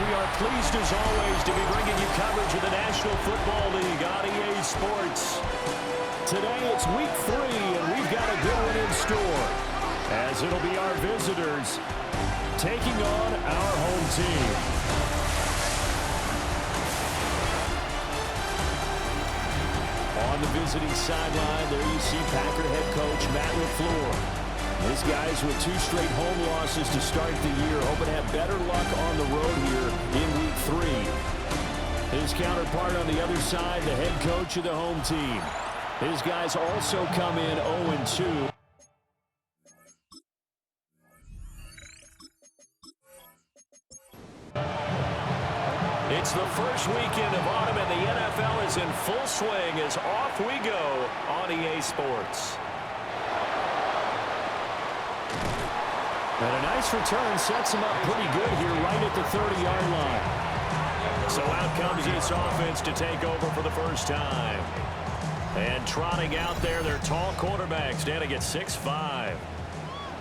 We are pleased, as always, to be bringing you coverage of the National Football League on EA Sports. Today, it's Week 3, and we've got a good one in store, as it'll be our visitors taking on our home team. On the visiting sideline, there you see Packer head coach Matt LaFleur. His guys with 2 straight home losses to start the year, hoping to have better luck on the road here in Week 3. His counterpart on the other side, the head coach of the home team. His guys also come in 0-2. It's the first weekend of autumn, and the NFL is in full swing as off we go on EA Sports. And a nice return sets him up pretty good here right at the 30-yard line. So out comes this offense to take over for the first time. And trotting out there, their tall quarterback standing at 6'5".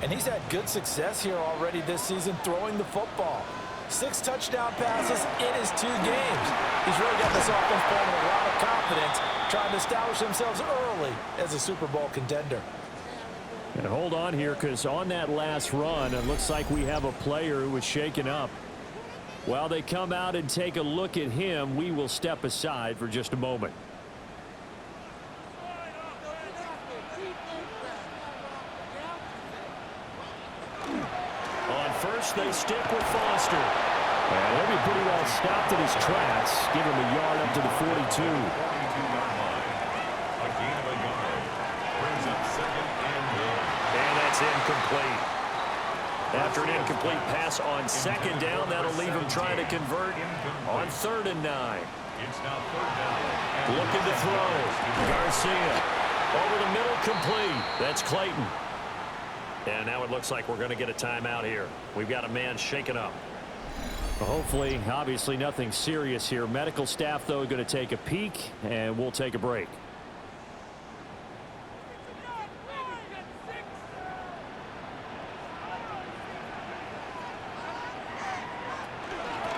And he's had good success here already this season throwing the football. 6 touchdown passes in his 2 games. He's really got this offense playing with a lot of confidence, trying to establish themselves early as a Super Bowl contender. And hold on here, because on that last run, it looks like we have a player who was shaken up. While they come out and take a look at him, we will step aside for just a moment. On first, they stick with Foster. And he'll be pretty well stopped in his tracks. Give him a yard up to the 42. Incomplete. After an incomplete pass on second down, that'll leave him trying to convert on 3rd and 9. It's now 3rd down. Looking to throw. Garcia over the middle, complete. That's Clayton. And now it looks like we're going to get a timeout here. We've got a man shaken up. Hopefully, obviously nothing serious here. Medical staff, though, going to take a peek, and we'll take a break.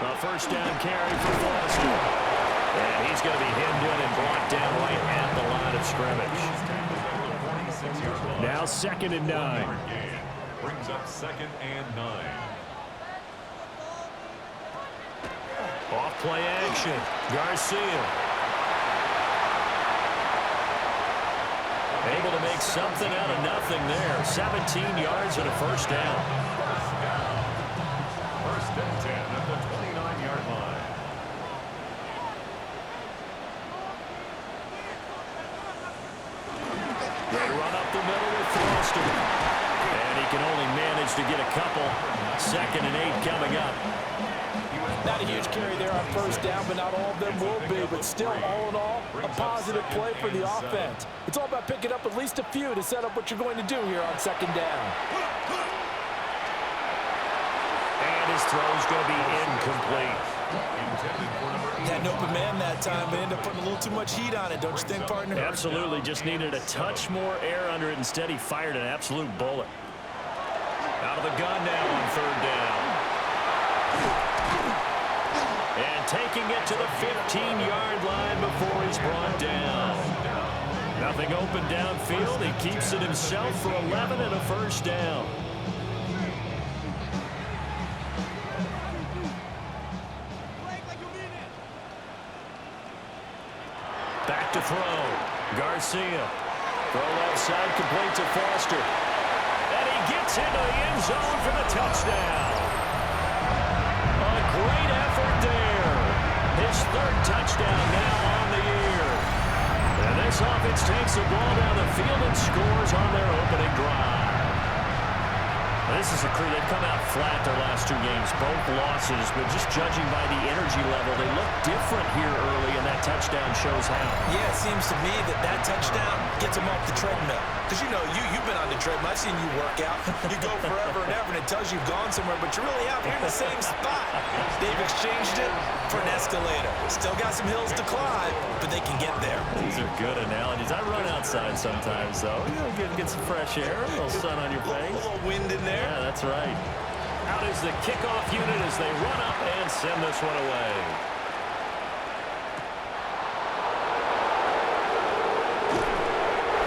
A first down carry for Foster. And he's going to be hemmed in and brought down right at the line of scrimmage. Now 2nd and 9. Brings up 2nd and 9. Off play action. Garcia. Able to make something out of nothing there. 17 yards and a first down. 1st and 10 at the 29-yard line. They run up the middle with Foster. And he can only manage to get a couple. 2nd and 8 coming up. Not a huge carry there on first down, but not all of them will be. But still, all in all, a positive play for the offense. It's all about picking up at least a few to set up what you're going to do here on 2nd down. His throw's going to be incomplete. Had an open man that time, but ended up putting a little too much heat on it, don't you think, partner? Absolutely. Just needed a touch more air under it. Instead, he fired an absolute bullet. Out of the gun now on 3rd down. And taking it to the 15-yard line before he's brought down. Nothing open downfield. He keeps it himself for 11 and a first down. Back to throw. Garcia. Throw left side, complete to Foster. And he gets into the end zone for the touchdown. A great effort there. His 3rd touchdown now on the year. And this offense takes the ball down the field and scores on their opening drive. This is a crew. They've come out flat their last 2 games, both losses, but just judging by the energy level, they look different here early, and that touchdown shows how. Yeah, it seems to me that touchdown gets them off the treadmill. Because, you know, you've been on the treadmill. I've seen you work out. You go forever and ever, and it tells you you've gone somewhere, but you really have. You're in the same spot. They've exchanged it for an escalator. Still got some hills to climb, but they can get there. These are good analogies. I run outside sometimes, though. You know, get some fresh air, a little sun on your face. A little wind in there. Yeah, that's right. Out is the kickoff unit as they run up and send this one away.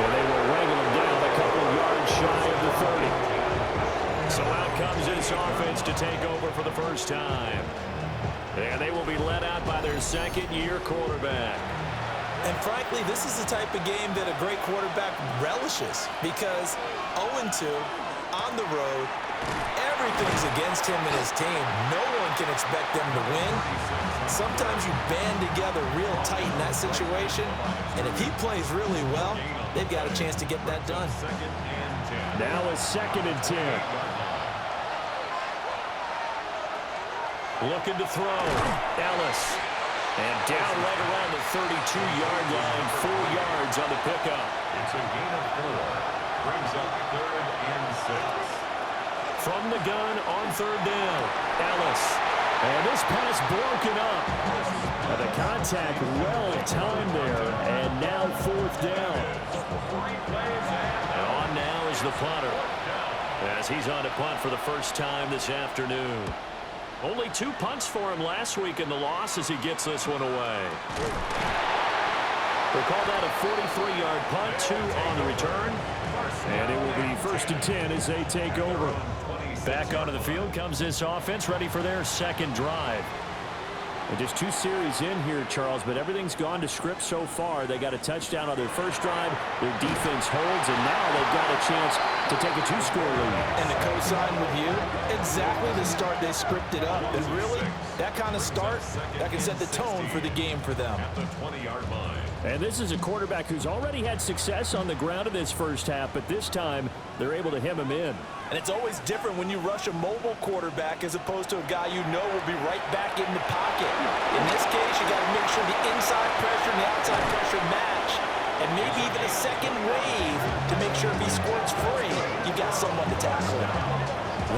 And they will wrangle him down a couple of yards shy of the 30. So out comes this offense to take over for the first time. And they will be led out by their second-year quarterback. And frankly, this is the type of game that a great quarterback relishes because 0-2 on the road, everything's against him and his team. No one can expect them to win. Sometimes you band together real tight in that situation, and if he plays really well, they've got a chance to get that done. Now a 2nd and 10. Looking to throw. Ellis. And down right around the 32-yard line, 4 yards on the pickup. It's a gain of 4. Brings up 3rd and 6. From the gun on 3rd down. Ellis. And this pass broken up. And the contact well timed there. And now 4th down. And on now is the punter. As he's on to punt for the first time this afternoon. Only 2 punts for him last week in the loss as he gets this one away. We'll call that a 43-yard punt, 2 on the return. And it will be 1st and 10 as they take over. Back onto the field comes this offense, ready for their second drive. And just 2 series in here, Charles, but everything's gone to script so far. They got a touchdown on their first drive. Their defense holds, and now they've got a chance to take a 2-score lead. And to co-sign with you, exactly the start they scripted up. And really, that kind of start, that can set the tone for the game for them. At the 20-yard line. And this is a quarterback who's already had success on the ground in this first half, but this time they're able to hem him in. And it's always different when you rush a mobile quarterback as opposed to a guy you know will be right back in the pocket. In this case, you got to make sure the inside pressure and the outside pressure match. And maybe even a second wave to make sure if he squirts free, you've got someone to tackle him.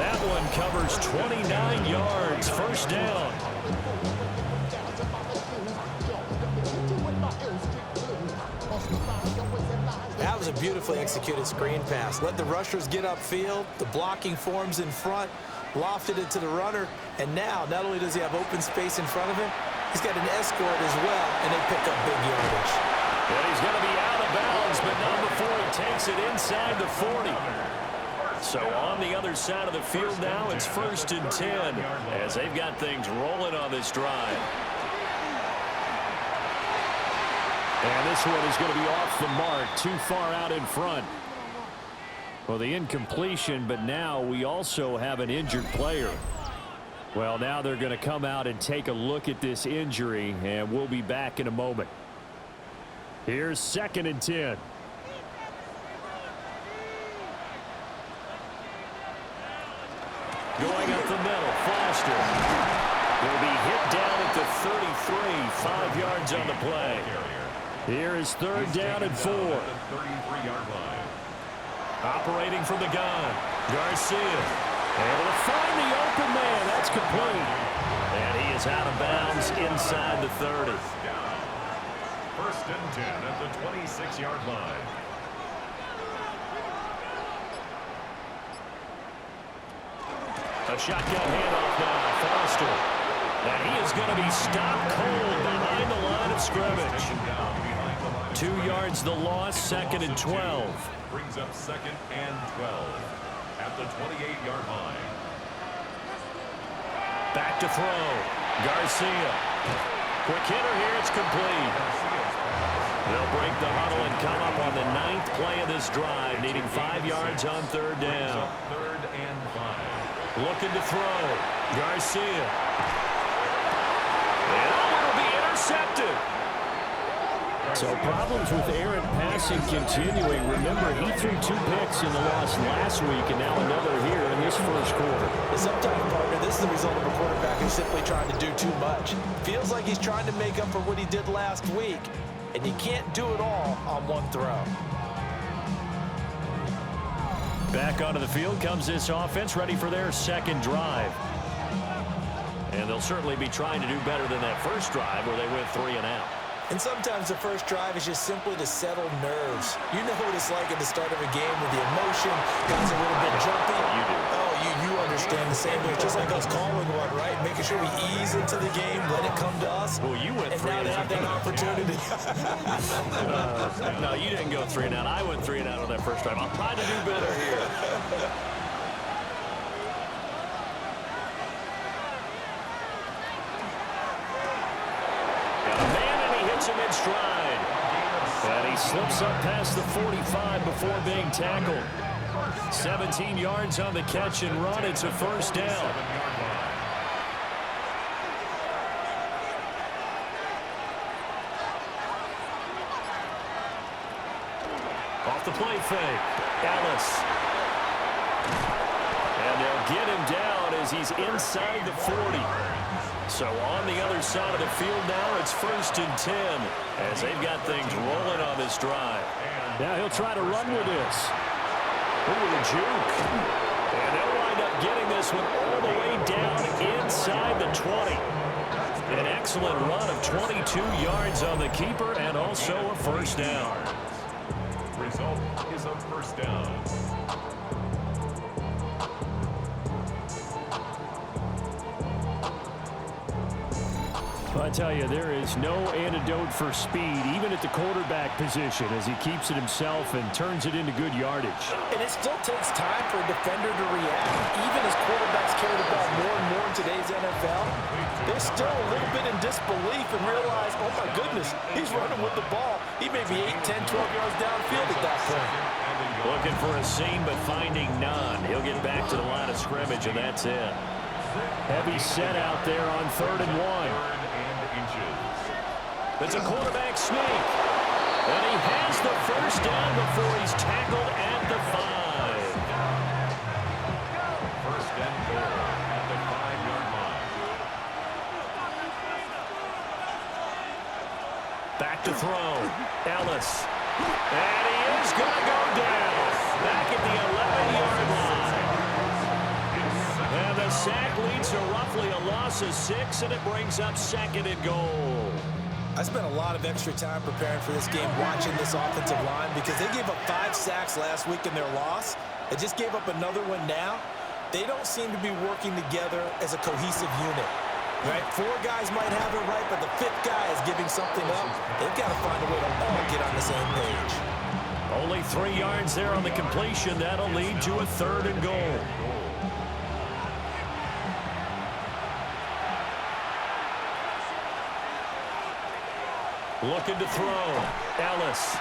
That one covers 29 yards, 1st down. That was a beautifully executed screen pass. Let the rushers get upfield. The blocking forms in front. Lofted it to the runner. And now, not only does he have open space in front of him, he's got an escort as well, and they pick up big yardage. And he's going to be out of bounds, but not before he takes it inside the 40. So on the other side of the field now, it's 1st and 10 as they've got things rolling on this drive. And this one is going to be off the mark, too far out in front. Well, the incompletion, but now we also have an injured player. Well, now they're going to come out and take a look at this injury, and we'll be back in a moment. Here's 2nd and 10. Going up the middle, Foster. Will be hit down at the 33, 5 yards on the play. Here is 3rd down and 4. 33-yard line. Operating from the gun. Garcia. Able to find the open man. That's complete. And he is out of bounds inside the 30. 1st and 10 at the 26-yard line. A shotgun handoff now. Foster. And he is going to be stopped cold behind the line of scrimmage. 2 yards the loss, 2nd and 12. Brings up 2nd and 12 at the 28-yard line. Back to throw. Garcia. Quick hitter here. It's complete. They'll break the huddle and come up on the 9th play of this drive, needing 5 yards on 3rd down. 3rd and 5. Looking to throw. Garcia. And it will be intercepted. So problems with errant passing continuing. Remember, he threw 2 picks in the loss last week, and now another here in this first quarter. Sometimes, partner, this is the result of a quarterback who's simply trying to do too much. Feels like he's trying to make up for what he did last week, and you can't do it all on one throw. Back onto the field comes this offense, ready for their second drive. And they'll certainly be trying to do better than that first drive where they went 3 and out. And sometimes the first drive is just simply to settle nerves. You know what it's like at the start of a game with the emotion, guys a little bit jumpy. You do. Oh, you understand the same way. It's just like us calling one, right? Making sure we ease into the game, let it come to us. Well, you went and three now they have that opportunity. No, you didn't go 3 and out. I went 3 and out on that first drive. I'll try to do better here. Got a man, and he hits him in stride. And he slips up past the 45 before being tackled. 17 yards on the catch and run. It's a first down. Off the play fake. Ellis. And they'll get him down as he's inside the 40. So on the other side of the field now, it's 1st and 10 as they've got things rolling on this drive. Now he'll try to run with this. Ooh, with a juke. And they'll wind up getting this one all the way down inside the 20. An excellent run of 22 yards on the keeper and also a first down. Result is a first down. I tell you, there is no antidote for speed, even at the quarterback position, as he keeps it himself and turns it into good yardage. And it still takes time for a defender to react. Even as quarterbacks carry the ball more and more in today's NFL, they're still a little bit in disbelief and realize, oh my goodness, he's running with the ball. He may be 8, 10, 12 yards downfield at that point. Looking for a seam, but finding none. He'll get back to the line of scrimmage, and that's it. Heavy set out there on 3rd and 1. It's a quarterback sneak. And he has the first down before he's tackled at the 5. First and goal at the 5-yard line. Back to throw. Ellis. And he is going to go down. Back at the 11-yard line. And the sack leads to roughly a loss of 6, and it brings up 2nd and goal. I spent a lot of extra time preparing for this game watching this offensive line because they gave up 5 sacks last week in their loss. They just gave up another one now. They don't seem to be working together as a cohesive unit. Right? 4 guys might have it right, but the 5th guy is giving something up. They've got to find a way to all get on the same page. Only 3 yards there on the completion. That'll lead to a 3rd and goal. Looking to throw. Ellis.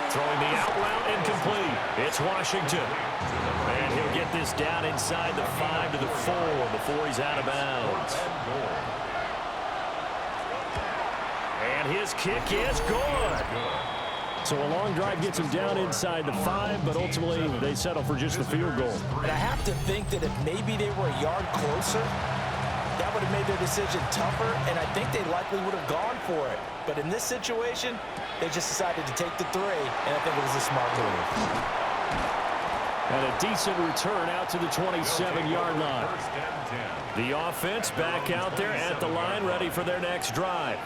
Throwing the out route incomplete. It's Washington. And he'll get this down inside the 5 to the 4 before he's out of bounds. And his kick is good. So a long drive gets him down inside the 5, but ultimately they settle for just the field goal. And I have to think that if maybe they were a yard closer, that would have made their decision tougher, and I think they likely would have gone for it. But in this situation, they just decided to take the 3, and I think it was a smart move. And a decent return out to the 27-yard line. The offense back out there at the line, ready for their next drive.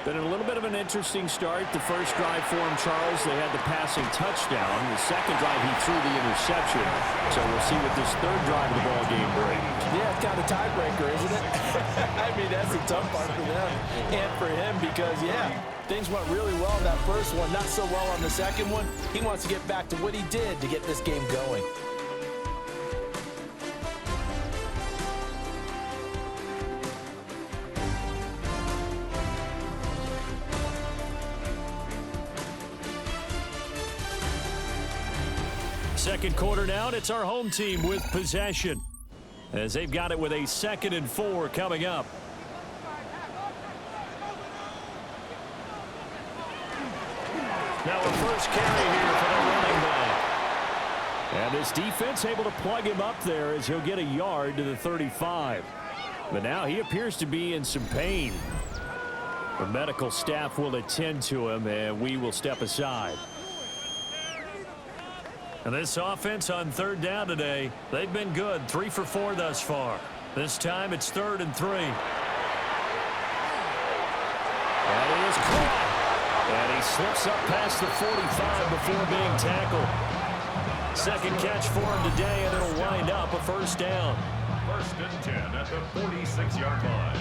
Been a little bit of an interesting start. The first drive for him, Charles, they had the passing touchdown. The second drive, he threw the interception. So we'll see what this 3rd drive of the ball game brings. Yeah, it's kind of a tiebreaker, isn't it? I mean, that's the tough part for them and for him because, yeah, things went really well in that first one, not so well on the second one. He wants to get back to what he did to get this game going. Second quarter now, and it's our home team with possession, as they've got it with a 2nd and 4 coming up. Now a first carry here for the running back. And this defense able to plug him up there as he'll get a yard to the 35. But now he appears to be in some pain. The medical staff will attend to him, and we will step aside. And this offense on 3rd down today, they've been good. 3 for 4 thus far. This time it's 3rd and 3. That is caught. And he slips up past the 45 before being tackled. Second catch for him today, and it'll wind up a first down. 1st and 10 at the 46-yard line.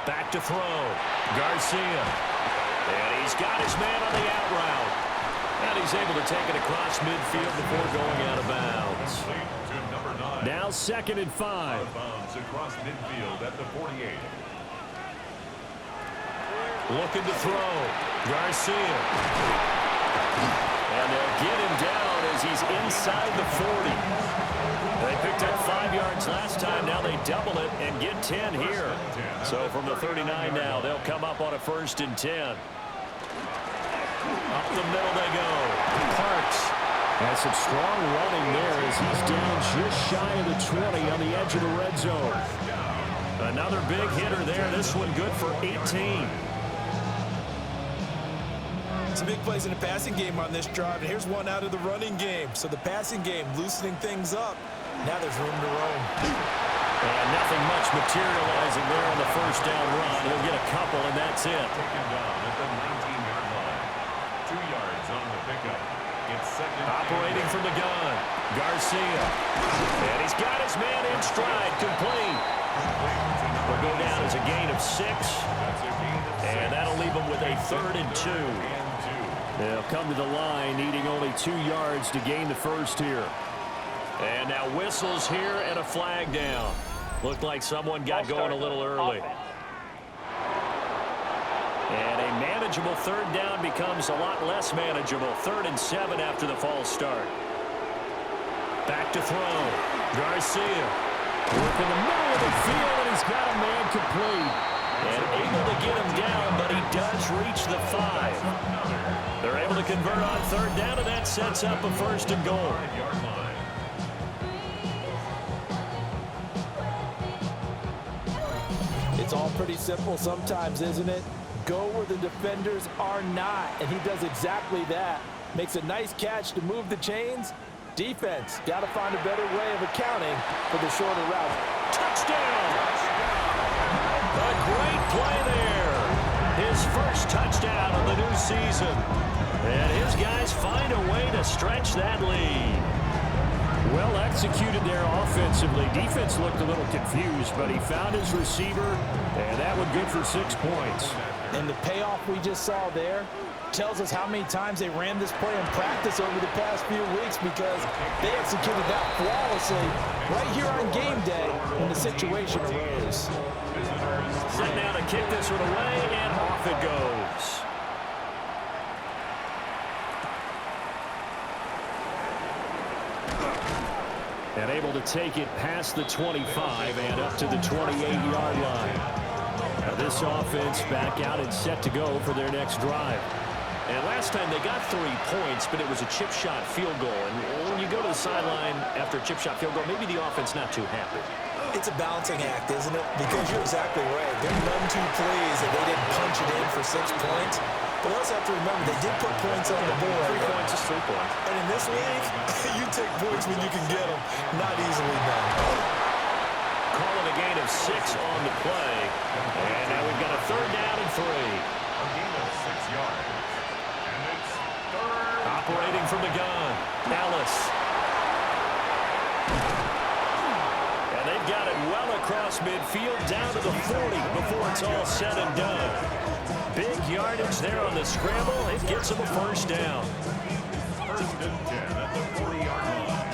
Back to throw. Garcia. And he's got his man on the out route. And he's able to take it across midfield before going out of bounds. Now 2nd and 5. Out of bounds across midfield at the 48. Looking to throw. Garcia. And they'll get him down as he's inside the 40. They picked up 5 yards last time. Now they double it and get 10 here. So from the 39 now, they'll come up on a 1st and 10. Up the middle they go. Parks has some strong running there as he's down just shy of the 20 on the edge of the red zone. Another big hitter there. This one good for 18. Some big plays in the passing game on this drive, and here's one out of the running game. So the passing game loosening things up. Now there's room to roam. And nothing much materializing there on the first down run. He'll get a couple, and that's it. Taken down at the 19-yard line. 2 yards on the pickup. It's 2nd. Operating from the gun. Garcia. And he's got his man in stride. Complete. Will go down as a gain of 6. And that'll leave him with a 3rd and 2. They'll come to the line needing only 2 yards to gain the first here. And now whistles here and a flag down. Looked like someone got going a little early. And a manageable 3rd down becomes a lot less manageable. 3rd and 7 after the false start. Back to throw. Garcia. Work in the middle of the field, and he's got a man complete. And able to get him down, but he does reach the 5. They're able to convert on 3rd down, and that sets up a 1st and goal. It's all pretty simple sometimes, isn't it? Go where the defenders are not, and he does exactly that. Makes a nice catch to move the chains. Defense, got to find a better way of accounting for the shorter route. Touchdown! A great play there. His first touchdown of the new season. And his guys find a way to stretch that lead. Well executed there offensively. Defense looked a little confused, but he found his receiver, and that one good for 6 points. And the payoff we just saw there tells us how many times they ran this play in practice over the past few weeks, because they executed that flawlessly right here on game day when the situation arose. Set now to kick this one away, and off it goes. And able to take it past the 25 and up to the 28-yard line. Now this offense back out and set to go for their next drive. And last time they got 3 points, but it was a chip shot field goal. And when you go to the sideline after a chip shot field goal, maybe the offense not too happy. It's a balancing act, isn't it? Because you're exactly right. They're none too pleased that they didn't punch it in for 6 points. But we also have to remember they did put points on the board. 3 points is 3 points. And in this league, you take points when you can get them. Not easily done. Calling a gain of 6 on the play. And now we've got a 3rd down and 3. A gain of 6 yards. And it's 3rd. Operating from the gun. Dallas. And they've got it well across midfield down to the 40 before it's all said and done. Big yardage there on the scramble. It gets them a 1st down. 1st and 10 at the 40-yard line.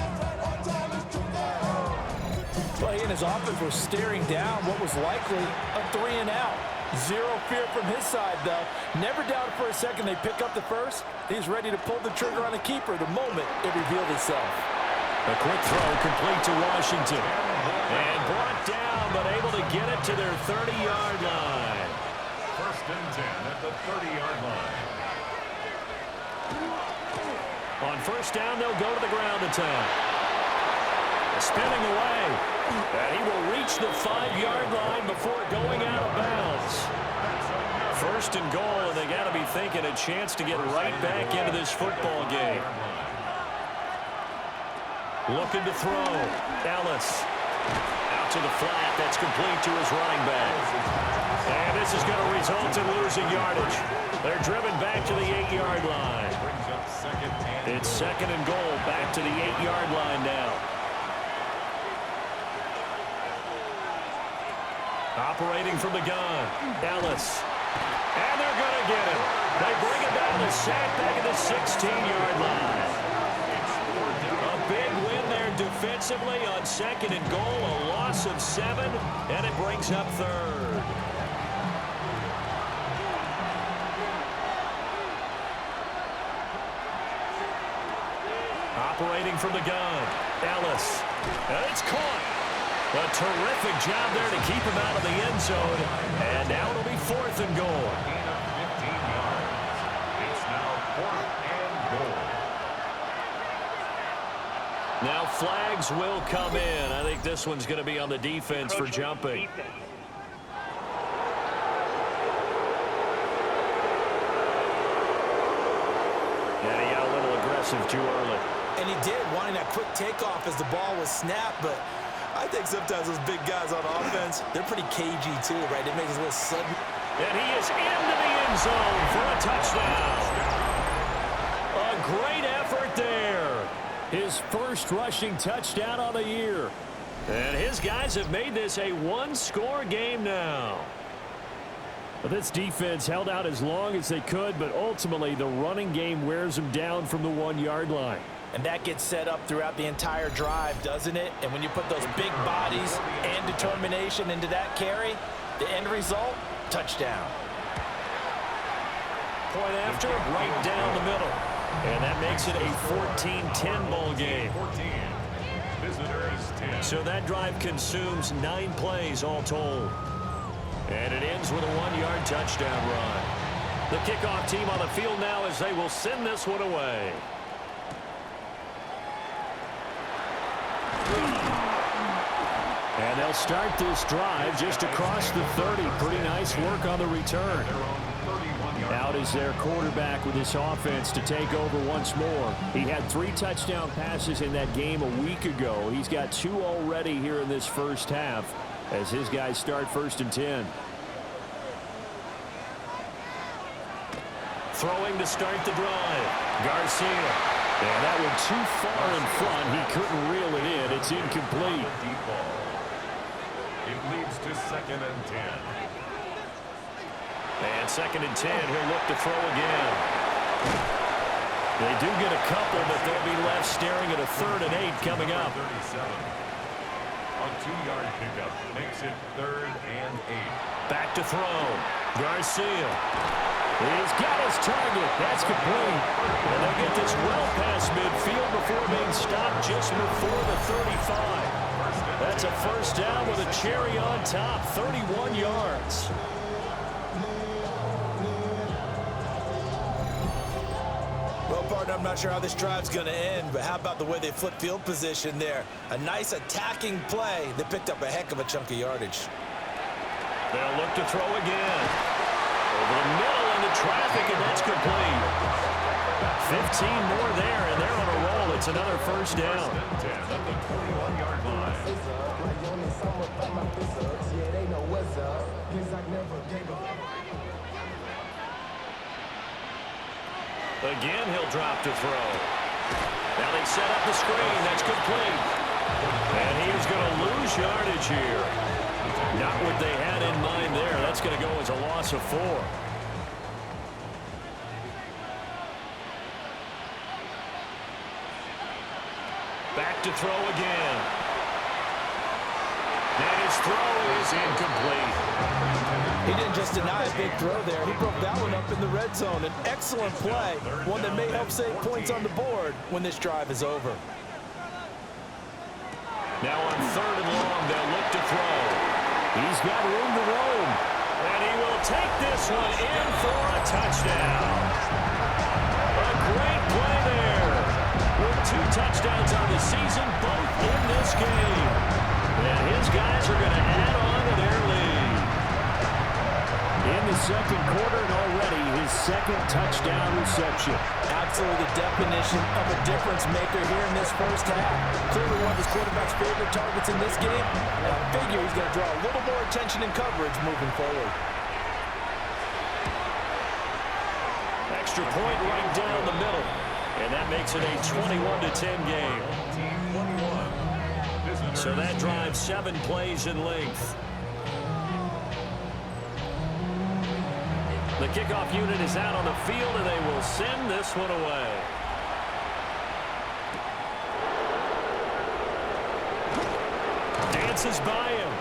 Well, he and his offense were staring down what was likely a 3-and-out. Zero fear from his side, though. Never doubted for a second they pick up the first. He's ready to pull the trigger on a keeper the moment it revealed itself. A quick throw complete to Washington. And brought down, but able to get it to their 30-yard line. 1st and 10 at the 30-yard line. On 1st down, they'll go to the ground attack. Spinning away. And he will reach the 5-yard line before going out of bounds. 1st and goal, and they got to be thinking a chance to get right back into this football game. Looking to throw. Dallas. Out to the flat. That's complete to his running back. And this is going to result in losing yardage. They're driven back to the 8-yard line. It's second and goal, back to the 8-yard line now. Operating from the gun, Ellis. And they're going to get him. They bring it down to sack back at the 16-yard line. A big win there defensively on second and goal, a loss of 7, and it brings up third. Operating from the gun, Ellis. And it's caught. A terrific job there to keep him out of the end zone. And now it'll be fourth and goal. Gain of 15 yards. It's now fourth and goal. Now flags will come in. I think this one's going to be on the defense for jumping. And he got a little aggressive too early. And he did, wanting that quick takeoff as the ball was snapped, but I think sometimes those big guys on offense, they're pretty cagey too, right? It makes it a little sudden. And he is into the end zone for a touchdown. A great effort there. His first rushing touchdown on the year. And his guys have made this a one-score game now. Well, this defense held out as long as they could, but ultimately the running game wears them down from the 1-yard line. And that gets set up throughout the entire drive, doesn't it? And when you put those big bodies and determination into that carry, the end result, touchdown. Point after, right down the middle. And that makes it a 14-10 ball game. 14. Visitors 10. So that drive consumes 9 plays all told. And it ends with a 1-yard touchdown run. The kickoff team on the field now as they will send this one away. And they'll start this drive just across the 30. Pretty nice work on the return. Out is their quarterback with this offense to take over once more. He had 3 touchdown passes in that game a week ago. He's got 2 already here in this first half as his guys start first and 10. Throwing to start the drive. Garcia. And that one too far in front. He couldn't reel it in. It's incomplete. It leads to second and 10. And second and 10, he'll look to throw again. They do get a couple, but they'll be left staring at a third and 8 coming up. 37. A 2-yard pickup makes it third and 8. Back to throw. Garcia. He's got his target. That's complete. And they get this well past midfield before being stopped just before the 35. That's a first down with a cherry on top, 31 yards. Well, partner, I'm not sure how this drive's going to end, but how about the way they flip field position there? A nice attacking play. They picked up a heck of a chunk of yardage. They'll look to throw again. Over the middle into traffic, and that's complete. 15 more there, and they're on a roll. It's another first down. First and 10 at the 21-yard line. Again, he'll drop to throw. Now they set up the screen. That's complete. And he's going to lose yardage here. Not what they had in mind there. That's going to go as a loss of 4. Back to throw again. And his throw is incomplete. He didn't just deny a big throw there. He broke that one up in the red zone. An excellent play, one that may help save points on the board when this drive is over. Now on third and long, they'll look to throw. He's got room to roam. And he will take this one in for a touchdown. A great play there. With 2 touchdowns on the season, both in this game. And his guys are going to add on to their lead. In the second quarter, and already his second touchdown reception. Absolutely the definition of a difference maker here in this first half. Clearly one of his quarterback's favorite targets in this game. And I figure he's going to draw a little more attention and coverage moving forward. Extra point right down the middle. And that makes it a 21-10 game. So that drives 7 plays in length. The kickoff unit is out on the field, and they will send this one away. Dances by him.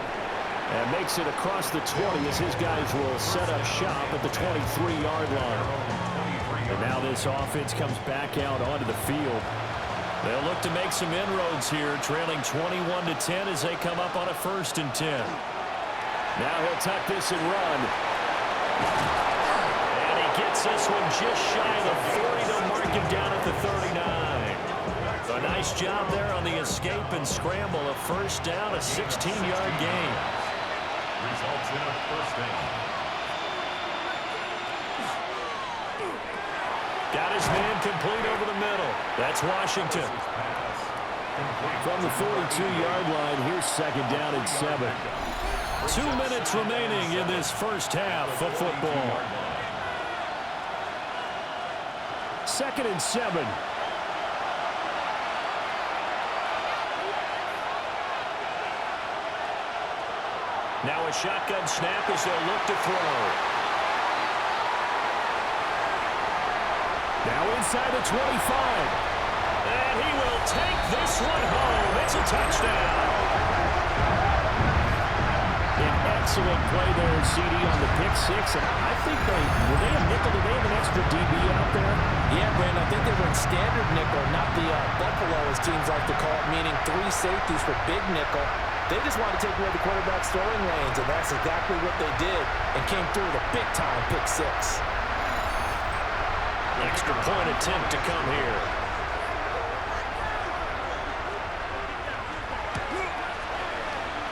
And makes it across the 20 as his guys will set up shop at the 23-yard line. And now this offense comes back out onto the field. They'll look to make some inroads here, trailing 21-10 as they come up on a 1st and 10. Now he'll tuck this and run. And he gets this one just shy of the 40. They'll mark him down at the 39. A nice job there on the escape and scramble. A 1st down, a 16-yard gain. Results in a 1st down. Got his man complete over the middle. That's Washington. From the 42-yard line, here's 2nd down and 7. 2 minutes remaining in this first half of football. 2nd and 7. Now a shotgun snap as they'll look to throw. Now inside the 25. And he will take this one home. It's a touchdown. An excellent play there, CD, on the pick 6. And I think were they a nickel? Did they have an extra DB out there? Yeah, Brandon, I think they were in standard nickel, not the Buffalo, as teams like to call it, meaning 3 safeties for big nickel. They just wanted to take away the quarterback's throwing lanes, and that's exactly what they did, and came through with a big-time pick 6. Extra point attempt to come here.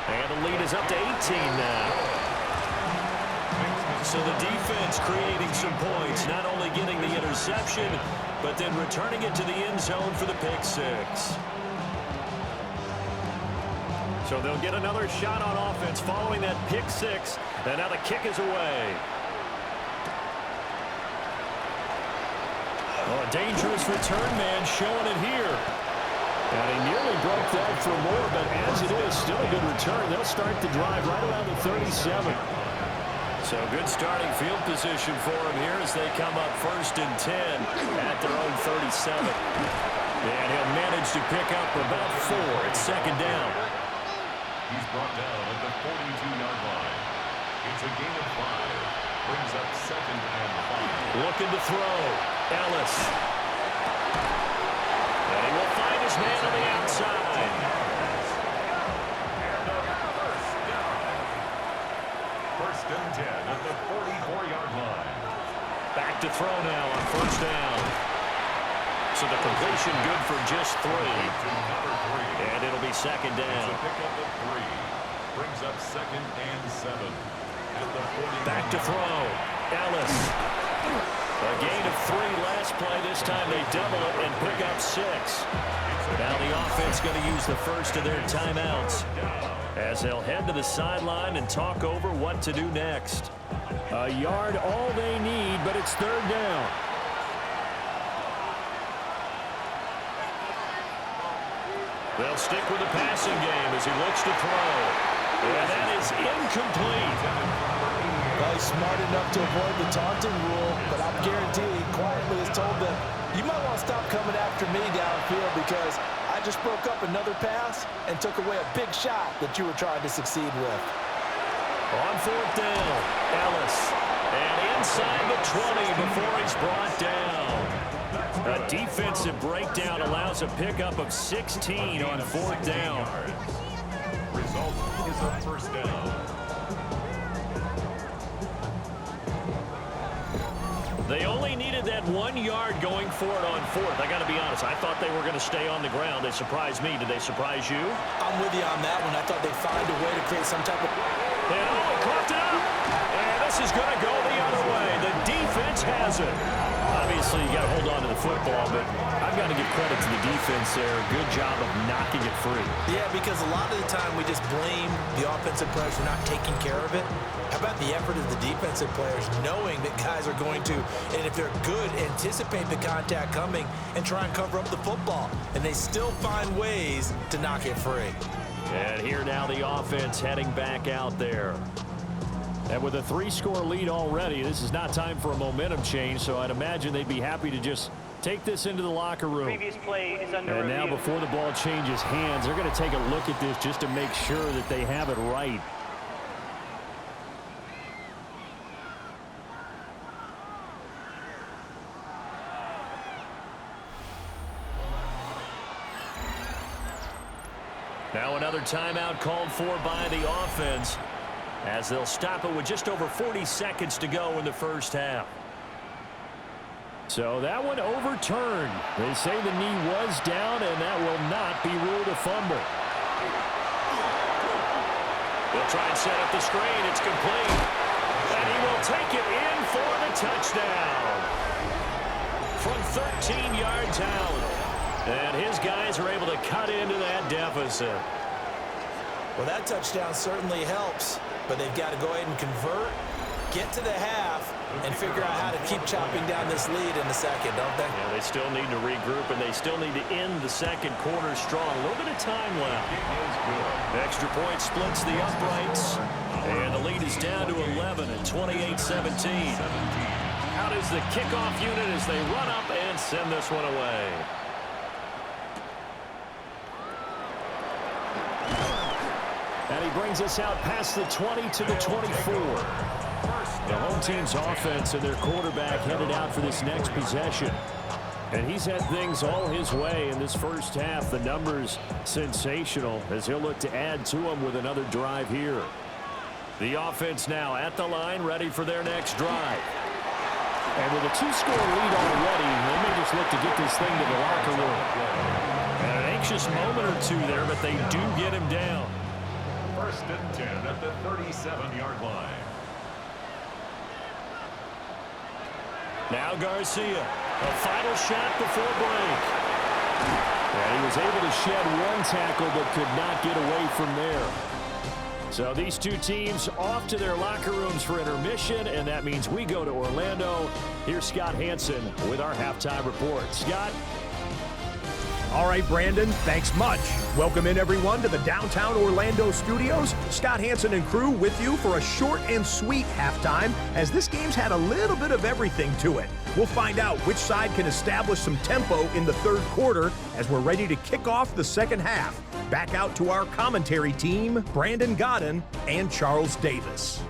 And the lead is up to 18 now. So the defense creating some points, not only getting the interception, but then returning it to the end zone for the pick 6. So they'll get another shot on offense following that pick 6, and now the kick is away. Oh, a dangerous return man showing it here. And he nearly broke that for more, but as it is, still a good return. They'll start the drive right around the 37. So good starting field position for him here as they come up 1st and 10 at their own 37. And he'll manage to pick up about 4. It's 2nd down. He's brought down at the 42-yard line. It's a gain of 5. Brings up 2nd and 5. Looking to throw. Ellis. And he will find his man on the outside. And a 1st down. 1st and 10 at the 44-yard line. Back to throw now on 1st down. So the completion good for just 3. And it'll be 2nd down. It's a pickup of 3. Brings up 2nd and 7. At the 40. Back to throw. Ellis. A gain of 3 last play. This time they double it and pick up 6. Now the offense going to use the first of their timeouts as they'll head to the sideline and talk over what to do next. A yard all they need, but it's 3rd down. They'll stick with the passing game as he looks to throw. And that is incomplete. Well, he's smart enough to avoid the taunting rule, but I'm guaranteed he quietly has told them, you might want to stop coming after me downfield because I just broke up another pass and took away a big shot that you were trying to succeed with. On 4th down, Ellis. And inside the 20 before he's brought down. A defensive breakdown allows a pickup of 16 on 4th down. Result is a 1st down. They only needed that 1 yard going for it on 4th. I got to be honest, I thought they were going to stay on the ground. They surprised me. Did they surprise you? I'm with you on that one. I thought they'd find a way to create some type of... And oh, he clocked it up. And this is going to go the other way. The defense has it. A Obviously, you got to hold on to the football, but I've got to give credit to the defense there. Good job of knocking it free. Yeah, because a lot of the time we just blame the offensive players for not taking care of it. How about the effort of the defensive players knowing that guys are going to, and if they're good, anticipate the contact coming and try and cover up the football. And they still find ways to knock it free. And here now the offense heading back out there. And with a 3-score lead already, this is not time for a momentum change, so I'd imagine they'd be happy to just take this into the locker room. Previous play is under and now review. before the ball changes hands, they're going to take a look at this just to make sure that they have it right. Now another timeout called for by the offense as they'll stop it with just over 40 seconds to go in the first half. So that one overturned. They say the knee was down, and that will not be ruled a fumble. They'll try and set up the screen. It's complete. And he will take it in for the touchdown. From 13 yards out. And his guys are able to cut into that deficit. Well, that touchdown certainly helps, but they've got to go ahead and convert, get to the half, and figure out how to keep chopping down this lead in the second, don't they? Yeah, they still need to regroup, and they still need to end the second quarter strong. A little bit of time left. Extra point splits the uprights, and the lead is down to 11 at 28-17. Out is the kickoff unit as they run up and send this one away. And he brings us out past the 20 to the 24. The home team's offense and their quarterback headed out for this next possession. And he's had things all his way in this first half. The numbers sensational as he'll look to add to them with another drive here. The offense now at the line, ready for their next drive. And with a 2-score lead already, they may just look to get this thing to the locker room. And an anxious moment or two there, but they do get him down. First and 10 at the 37-yard line. Now Garcia, a final shot before break. And he was able to shed one tackle but could not get away from there. So these two teams off to their locker rooms for intermission, and that means we go to Orlando. Here's Scott Hansen with our halftime report. Scott? All right, Brandon, thanks much. Welcome in, everyone, to the downtown Orlando studios. Scott Hansen and crew with you for a short and sweet halftime, as this game's had a little bit of everything to it. We'll find out which side can establish some tempo in the third quarter as we're ready to kick off the second half. Back out to our commentary team, Brandon Godden and Charles Davis.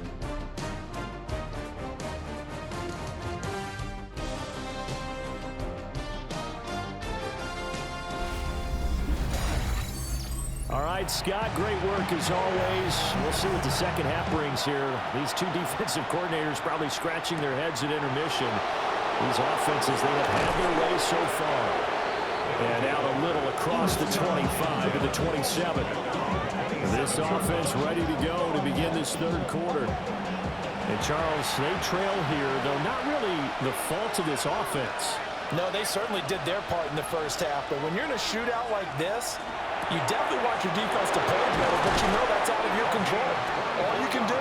All right, Scott, great work as always. We'll see what the second half brings here. These two defensive coordinators probably scratching their heads at intermission. These offenses, they have had their way so far. And out a little across the 25 to the 27. This offense ready to go to begin this third quarter. And Charles, they trail here, though not really the fault of this offense. No, they certainly did their part in the first half, but when you're in a shootout like this, you definitely want your defense to play better, but you know that's out of your control. All you can do,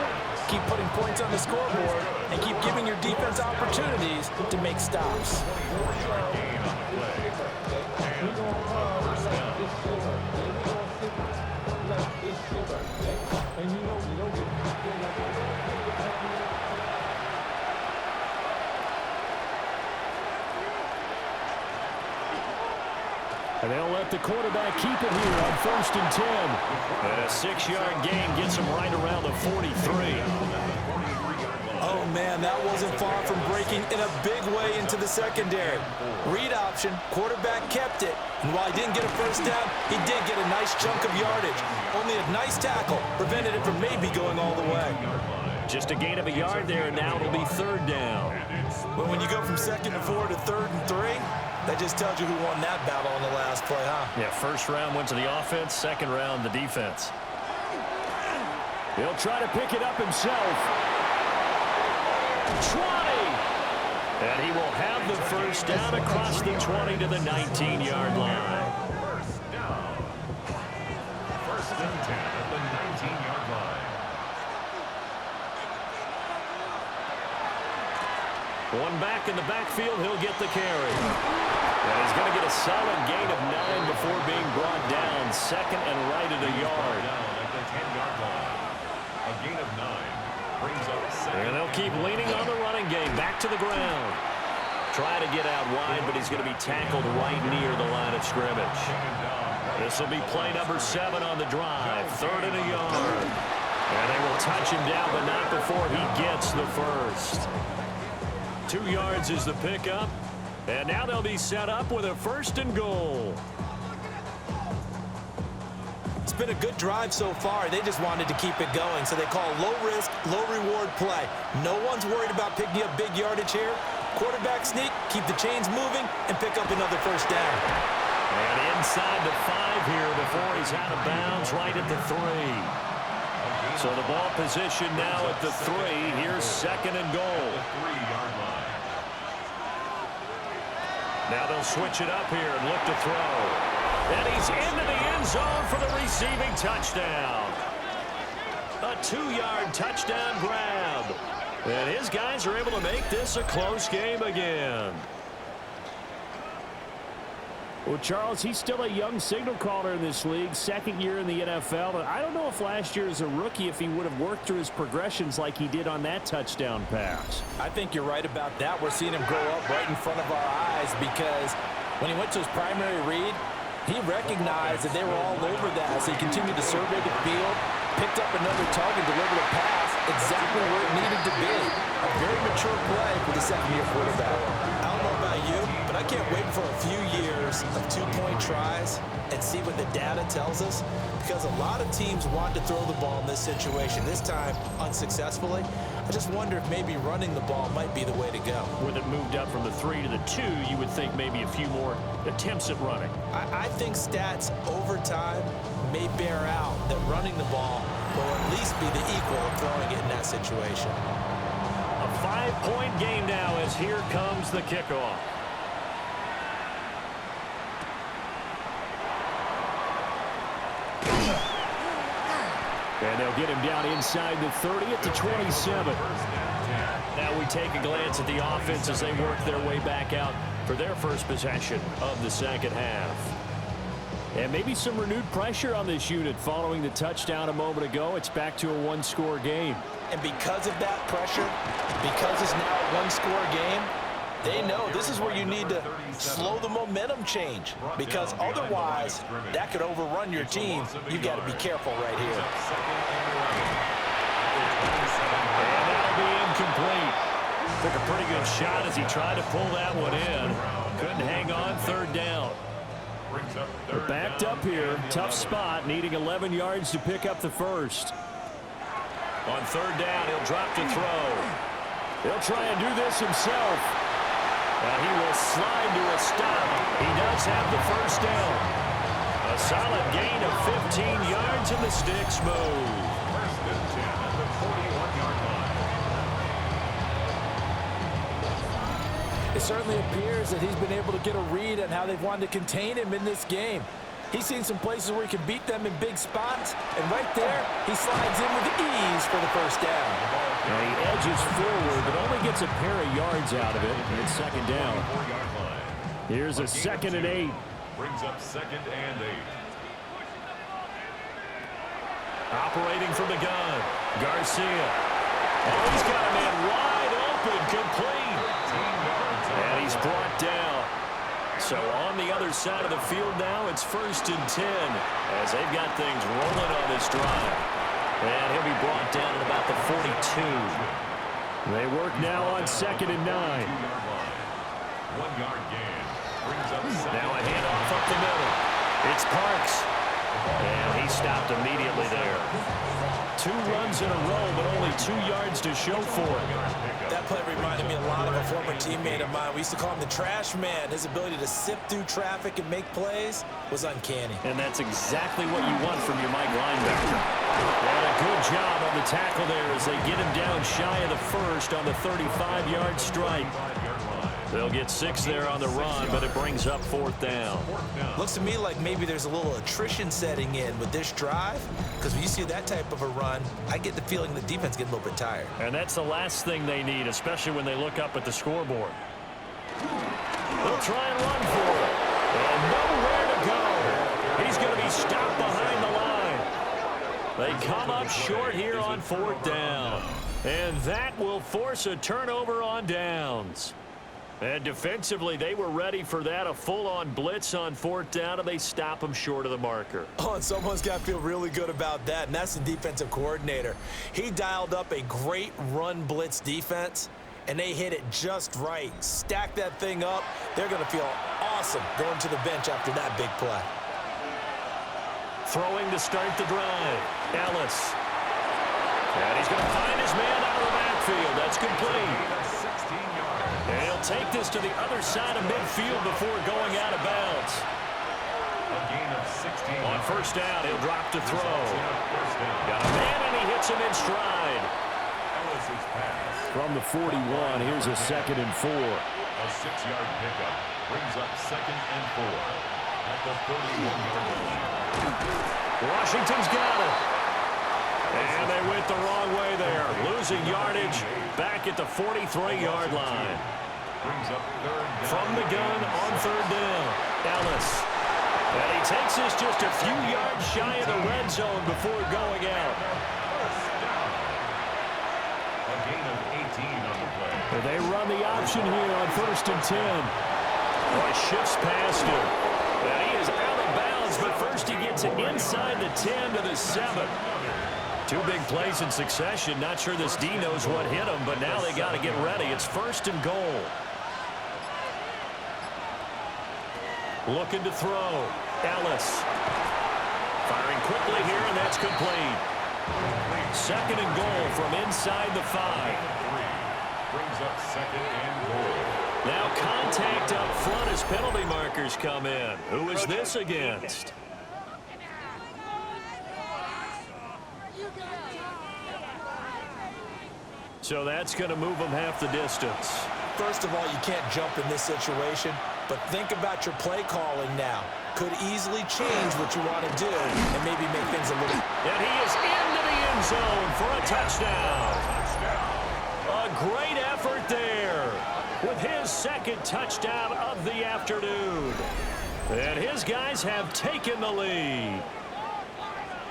keep putting points on the scoreboard and keep giving your defense opportunities to make stops. And they'll let the quarterback keep it here on 1st and 10. And a 6-yard gain gets him right around the 43. Oh, man, that wasn't far from breaking in a big way into the secondary. Read option, quarterback kept it. And while he didn't get a first down, he did get a nice chunk of yardage. Only a nice tackle prevented it from maybe going all the way. Just a gain of a yard there, and now it'll be 3rd down. But when you go from 2nd and 4 to 3rd and 3, that just tells you who won that battle on the last play, huh? Yeah, first round went to the offense, second round the defense. He'll try to pick it up himself. 20. And he will have the first down across the 20 to the 19-yard line. First and 10 at the 19-yard line. One back in the backfield, he'll get the carry. And he's going to get a solid gain of 9 before being brought down. Second and right at a yard. Down at the 10-yard line. A gain of 9 brings up second. And they'll keep leaning on the running game. Back to the ground. Try to get out wide, but he's going to be tackled right near the line of scrimmage. This will be play number 7 on the drive. Third and a yard. And they will touch him down, but not before he gets the first. 2 yards is the pickup. And now they'll be set up with a first and goal. It's been a good drive so far. They just wanted to keep it going, so they call low-risk, low-reward play. No one's worried about picking up big yardage here. Quarterback sneak, keep the chains moving, and pick up another first down. And inside the 5 here before he's out of bounds right at the 3. So the ball position now at the 3. Here's second and goal. 3-yard line. Now they'll switch it up here and look to throw. And he's into the end zone for the receiving touchdown. A 2-yard touchdown grab. And his guys are able to make this a close game again. Well, Charles, he's still a young signal caller in this league, second year in the NFL. But I don't know if last year as a rookie, if he would have worked through his progressions like he did on that touchdown pass. I think you're right about that. We're seeing him grow up right in front of our eyes because when he went to his primary read, he recognized that they were all over that. So he continued to survey the field, picked up another target, delivered a pass exactly where it needed to be. A very mature play for the second-year quarterback. I don't know about you, but I can't wait for a few years of 2-point tries and see what the data tells us, because a lot of teams want to throw the ball in this situation, this time unsuccessfully. I just wonder if maybe running the ball might be the way to go. With it moved up from the 3 to the 2, you would think maybe a few more attempts at running. I think stats over time may bear out that running the ball will at least be the equal of throwing it in that situation. A 5-point game now as here comes the kickoff. And they'll get him down inside the 30 at the 27. Now we take a glance at the offense as they work their way back out for their first possession of the second half. And maybe some renewed pressure on this unit following the touchdown a moment ago. It's back to a 1-score game. And because of that pressure, because it's now a 1-score game, they know this is where you need to slow the momentum change, because otherwise that could overrun your team. You've got to be careful right here. And that'll be incomplete. Took a pretty good shot as he tried to pull that one in. Couldn't hang on, third down. They're backed up here. Tough spot, needing 11 yards to pick up the first. On third down, he'll drop to throw. He'll try and do this himself. And he will slide to a stop. He does have the first down. A solid gain of 15 yards and the sticks move. First and 10 at the 41-yard line. It certainly appears that he's been able to get a read on how they've wanted to contain him in this game. He's seen some places where he can beat them in big spots, and right there, he slides in with ease for the first down. And he edges forward, but only gets a pair of yards out of it, and it's second down. 4-yard line. Here's a second and 8. Brings up second and 8. Operating from the gun, Garcia. Oh, he's got a man wide open, complete. And he's brought down. So on the other side of the field now, it's first and 10 as they've got things rolling on this drive. And he'll be brought down at about the 42. They work now on second and 9. 1-yard gain. Brings up second. Now a handoff up the middle. It's Parks. And he stopped immediately there. 2 runs in a row, but only 2 yards to show for it. That play reminded me a lot of a former teammate of mine. We used to call him the trash man. His ability to sift through traffic and make plays was uncanny. And that's exactly what you want from your Mike linebacker. And a good job on the tackle there as they get him down shy of the first on the 35-yard strike. 5-yard line. They'll get 6 there on the run, but it brings up 4th down. Looks to me like maybe there's a little attrition setting in with this drive, because when you see that type of a run, I get the feeling the defense gets a little bit tired. And that's the last thing they need, especially when they look up at the scoreboard. They'll try and run for it. And nowhere to go. He's going to be stopped behind the line. They come up short here on 4th down. And that will force a turnover on downs. And defensively, they were ready for that, a full-on blitz on 4th down, and they stop them short of the marker. Oh, and someone's got to feel really good about that, and that's the defensive coordinator. He dialed up a great run blitz defense, and they hit it just right. Stack that thing up. They're going to feel awesome going to the bench after that big play. Throwing to start the drive. Ellis. And he's going to find his man out of the backfield. That's complete. And he'll take this to the other side of midfield before going out of bounds. A gain of 16. On 1st down, he'll drop to throw. Got a man, and he hits him in stride. Ellis's pass. From the 41, here's a 2nd and 4. A 6-yard pickup brings up 2nd and 4 at the 31-yard line. Washington's got it. And they went the wrong way there. Losing yardage back at the 43-yard line. Brings up 3rd down. From the gun on 3rd down. Ellis. And he takes this just a few yards shy of the red zone before going out. A gain of 18 on the play. And they run the option here on 1st and 10. Boy, shifts past him. And he is out of bounds, but first he gets it inside the 10 to the 7. 2 big plays in succession. Not sure this D knows what hit him, but now they got to get ready. It's 1st and goal. Looking to throw. Ellis. Firing quickly here, and that's complete. 2nd and goal from inside the 5. Brings up 2nd and goal. Now contact up front as penalty markers come in. Who is this against? So that's going to move them half the distance. First of all, you can't jump in this situation, but think about your play calling now. Could easily change what you want to do and maybe make things a little... And he is into the end zone for a touchdown. A great effort there with his 2nd touchdown of the afternoon. And his guys have taken the lead.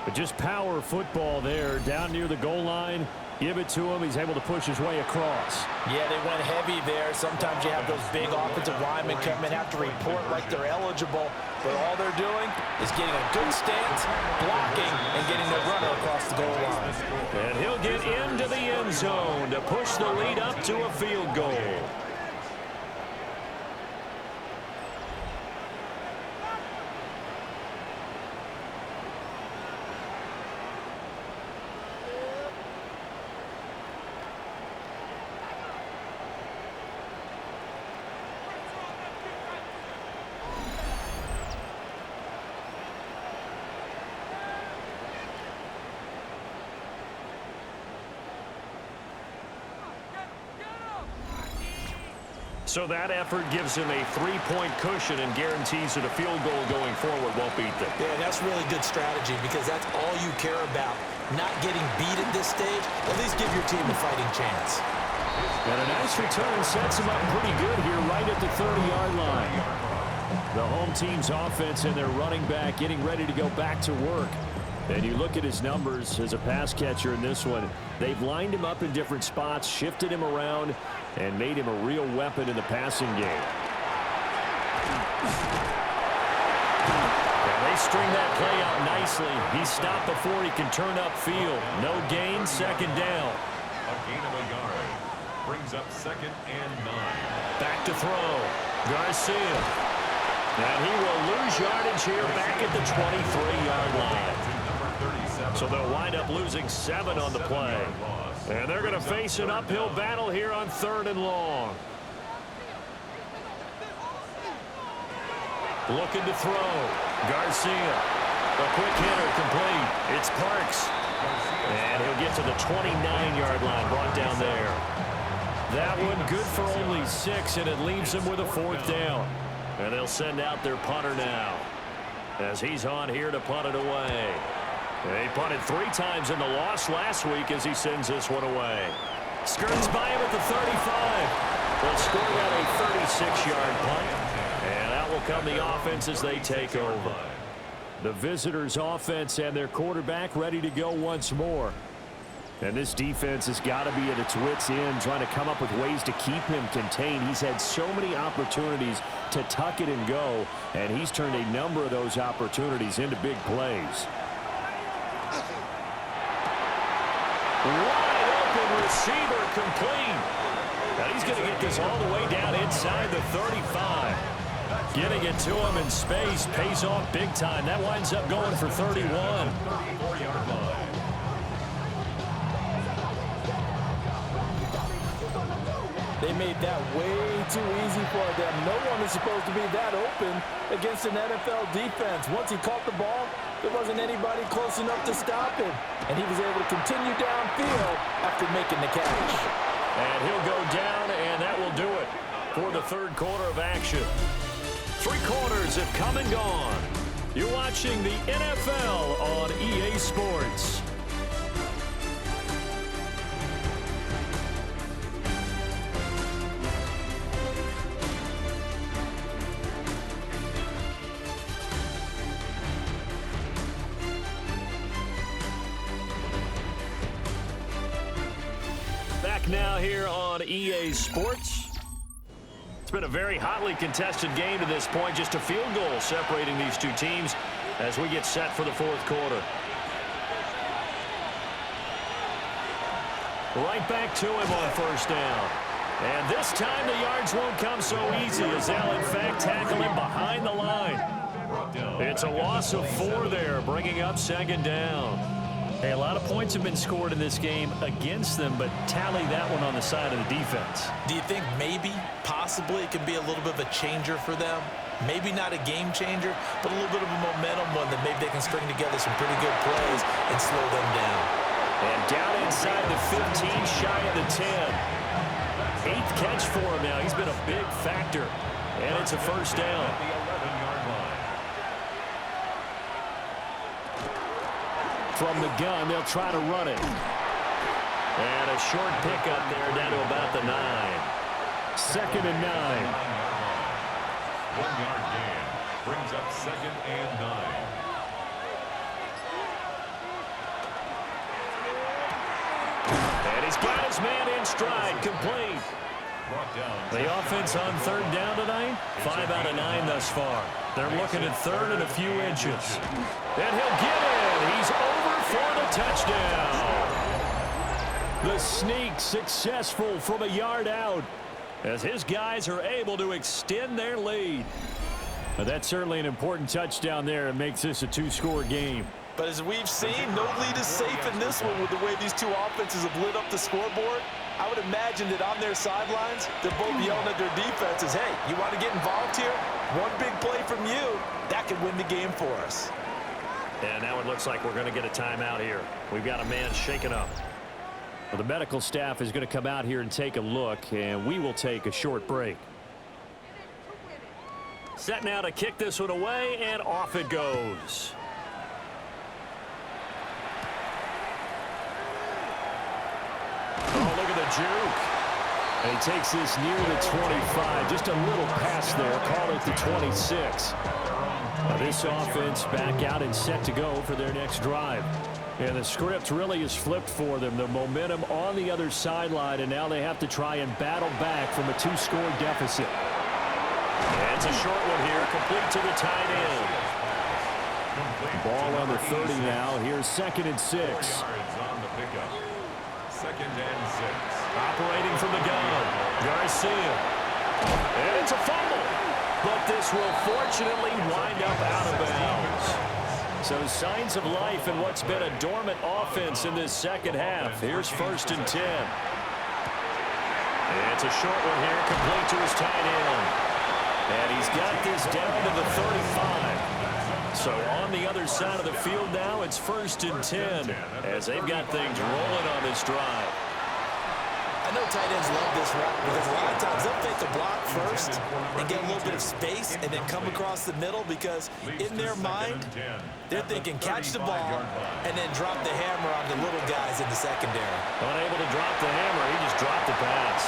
But just power football there down near the goal line. Give it to him. He's able to push his way across. Yeah, they went heavy there. Sometimes you have those big offensive linemen come in, have to report like they're eligible, but all they're doing is getting a good stance, blocking, and getting the runner across the goal line. And he'll get into the end zone to push the lead up to a field goal. So that effort gives him a 3-point cushion and guarantees that a field goal going forward won't beat them. Yeah, that's really good strategy because that's all you care about. Not getting beat at this stage, at least give your team a fighting chance. And a nice return sets him up pretty good here right at the 30-yard line. The home team's offense and their running back getting ready to go back to work. And you look at his numbers as a pass catcher in this one. They've lined him up in different spots, shifted him around, and made him a real weapon in the passing game. And they string that play out nicely. He's stopped before he can turn upfield. No gain, 2nd down. A gain of a yard. Brings up 2nd and 9. Back to throw. Garcia. And he will lose yardage here back at the 23-yard line. So they'll wind up losing 7 on the play. And they're going to face an uphill battle here on 3rd and long. Looking to throw. Garcia. A quick hitter complete. It's Parks. And he'll get to the 29-yard line, brought down there. That one good for only 6, and it leaves them with a 4th down. And they'll send out their punter now, as he's on here to punt it away. He punted 3 times in the loss last week as he sends this one away. Skirts by him at the 35. They'll score out a 36-yard punt. And out will come the offense as they take over. The visitors' offense and their quarterback ready to go once more. And this defense has got to be at its wits' end, trying to come up with ways to keep him contained. He's had so many opportunities to tuck it and go, and he's turned a number of those opportunities into big plays. Wide open receiver complete. Now he's going to get this all the way down inside the 35. Getting it to him in space pays off big time. That winds up going for 31. 34-yard line. They made that way too easy for them. No one is supposed to be that open against an NFL defense. Once he caught the ball, there wasn't anybody close enough to stop him. And he was able to continue downfield after making the catch. And he'll go down, and that will do it for the 3rd quarter of action. 3 quarters have come and gone. You're watching the NFL on EA Sports. Back now here on EA Sports. It's been a very hotly contested game to this point. Just a field goal separating these two teams as we get set for the 4th quarter. Right back to him on 1st down. And this time the yards won't come so easy as they'll in fact tackle him behind the line. It's a loss of 4 there, bringing up 2nd down. Hey, a lot of points have been scored in this game against them, but tally that one on the side of the defense. Do you think maybe, possibly, it can be a little bit of a changer for them? Maybe not a game changer, but a little bit of a momentum one that maybe they can string together some pretty good plays and slow them down. And down inside the 15, shy of the 10. 8th catch for him now. He's been a big factor. And it's a 1st down. The 11-yard line. From the gun, they'll try to run it. And a short pickup there down to about the 9. 2nd and 9. 1-yard gain brings up 2nd and 9. And he's got his man in stride, complete. The offense on 3rd down tonight, 5 out of 9 thus far. They're looking at 3rd and a few inches. And he'll get in. He's over for the touchdown. The sneak successful from a yard out as his guys are able to extend their lead. But that's certainly an important touchdown there. It makes this a 2-score game. But as we've seen, no lead is safe in this one with the way these two offenses have lit up the scoreboard. I would imagine that on their sidelines, they're both yelling at their defenses, hey, you want to get involved here? One big play from you, that could win the game for us. And now it looks like we're going to get a timeout here. We've got a man shaken up. Well, the medical staff is going to come out here and take a look, and we will take a short break. Set now to kick this one away, and off it goes. Oh, look at the juke. And he takes this near the 25. Just a little pass there. Call it the 26. Now this offense back out and set to go for their next drive. And the script really is flipped for them. The momentum on the other sideline, and now they have to try and battle back from a 2-score deficit. And it's a short one here, complete to the tight end. Ball on the 30 now. Here's 2nd and 6. Yards on the pickup. 2nd and 6. Operating from the gun, Garcia. And it's a fumble. But this will fortunately wind up out of bounds. So signs of life in what's been a dormant offense in this 2nd half. Here's 1st and 10. It's a short one here, complete to his tight end. And he's got this down to the 35. So on the other side of the field now, it's 1st and 10 as they've got things rolling on this drive. I I know tight ends love this route because a lot of times they'll fake a block first and get a little bit of space and then come across the middle because in their mind, they're thinking catch the ball and then drop the hammer on the little guys in the secondary. Unable to drop the hammer, he just dropped the pass.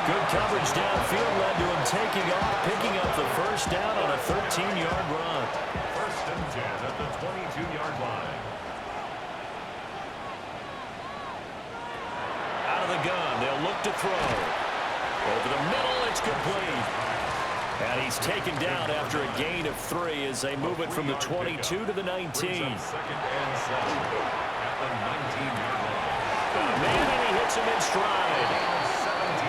Good coverage downfield led to him taking off, picking up the first down on a 13-yard run. First and 10 at the 22-yard line. Out of the gun, they'll look to throw. Over the middle, it's complete. And he's taken down after a gain of 3 as they move it from the 22 to the 19. Second and 7 at the 19-yard line. Man, and he hits him in stride.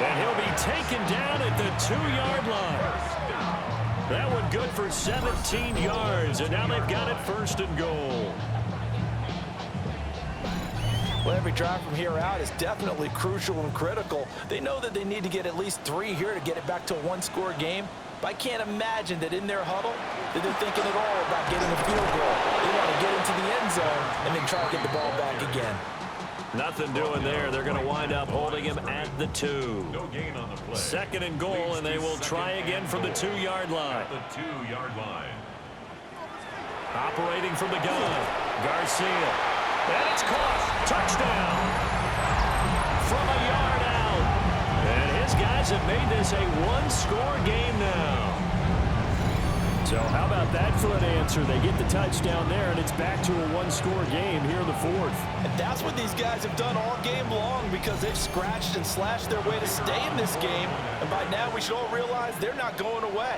And he'll be taken down at the 2-yard line. That one good for 17 yards, and now they've got it first and goal. Well, every drive from here out is definitely crucial and critical. They know that they need to get at least 3 here to get it back to a one-score game. But I can't imagine that in their huddle that they're thinking at all about getting a field goal. They want to get into the end zone and then try to get the ball back again. Nothing doing there. They're going to wind up holding him at the 2. No gain on the play. Second and goal, and they will try again from the 2-yard line. At the 2-yard line. Operating from the gun, Garcia. And it's caught. Touchdown. From a yard out. And his guys have made this a one-score game now. So how about that for an answer? They get the touchdown there, and it's back to a one-score game here in the 4th. And that's what these guys have done all game long because they've scratched and slashed their way to stay in this game. And by now, we should all realize they're not going away.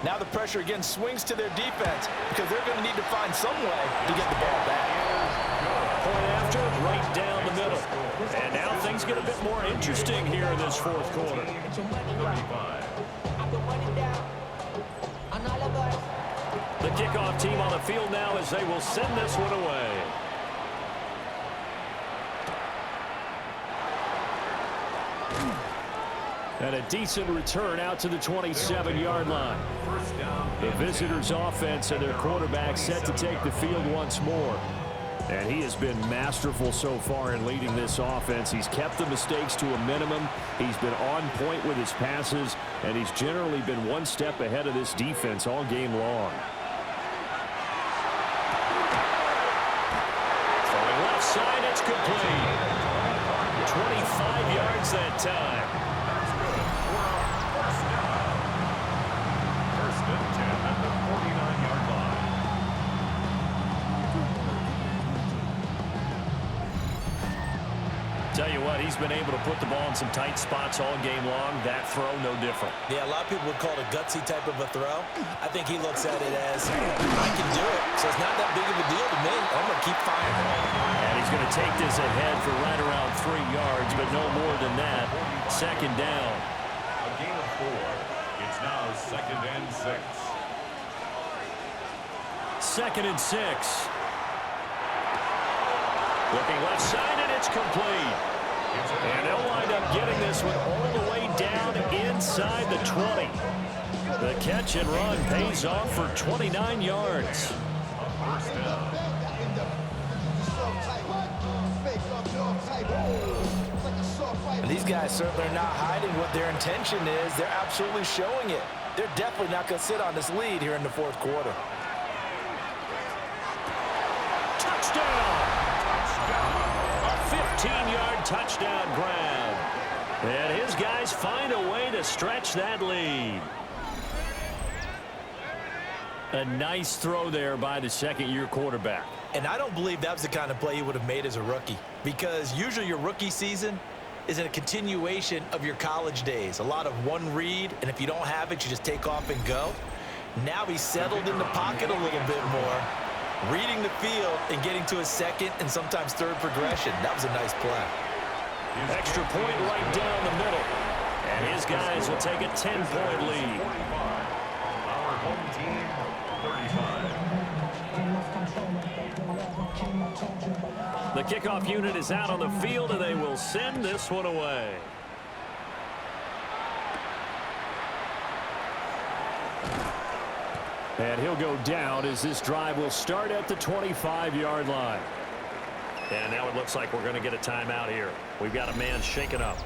Now the pressure again swings to their defense because they're going to need to find some way to get the ball back. Point after, right down the middle. And now things get a bit more interesting here in this 4th quarter. 35. The kickoff team on the field now as they will send this one away. And a decent return out to the 27-yard line. The visitors' offense and their quarterback set to take the field once more. And he has been masterful so far in leading this offense. He's kept the mistakes to a minimum. He's been on point with his passes, and he's generally been one step ahead of this defense all game long. Throwing left side, it's complete. 25 yards that time. First and 10 at the 49-yard line. Tell you what, he's been able to put the ball in some tight spots all game long. That throw, no different. Yeah, a lot of people would call it a gutsy type of a throw. I think he looks at it as, I can do it, so it's not that big of a deal to me. I'm going to keep firing. And he's going to take this ahead for right around 3 yards, but no more than that. Second down. A gain of 4. It's now second and 6. Second and 6. Looking left side, and it's complete. And they'll wind up getting this one all the way down inside the 20. The catch and run pays off for 29 yards. First down. And these guys certainly are not hiding what their intention is. They're absolutely showing it. They're definitely not going to sit on this lead here in the 4th quarter. Touchdown! A 15-yard touchdown grab. And his guys find a way to stretch that lead. A nice throw there by the second-year quarterback. And I don't believe that was the kind of play he would have made as a rookie because usually your rookie season is a continuation of your college days. A lot of one read, and if you don't have it, you just take off and go. Now he's settled in the pocket a little bit more, reading the field and getting to a second and sometimes third progression. That was a nice play. Extra point right down the middle. And his guys will take a 10-point lead. Our home team, 35. The kickoff unit is out on the field, and they will send this one away. And he'll go down as this drive will start at the 25-yard line. And now it looks like we're going to get a timeout here. We've got a man shaken up.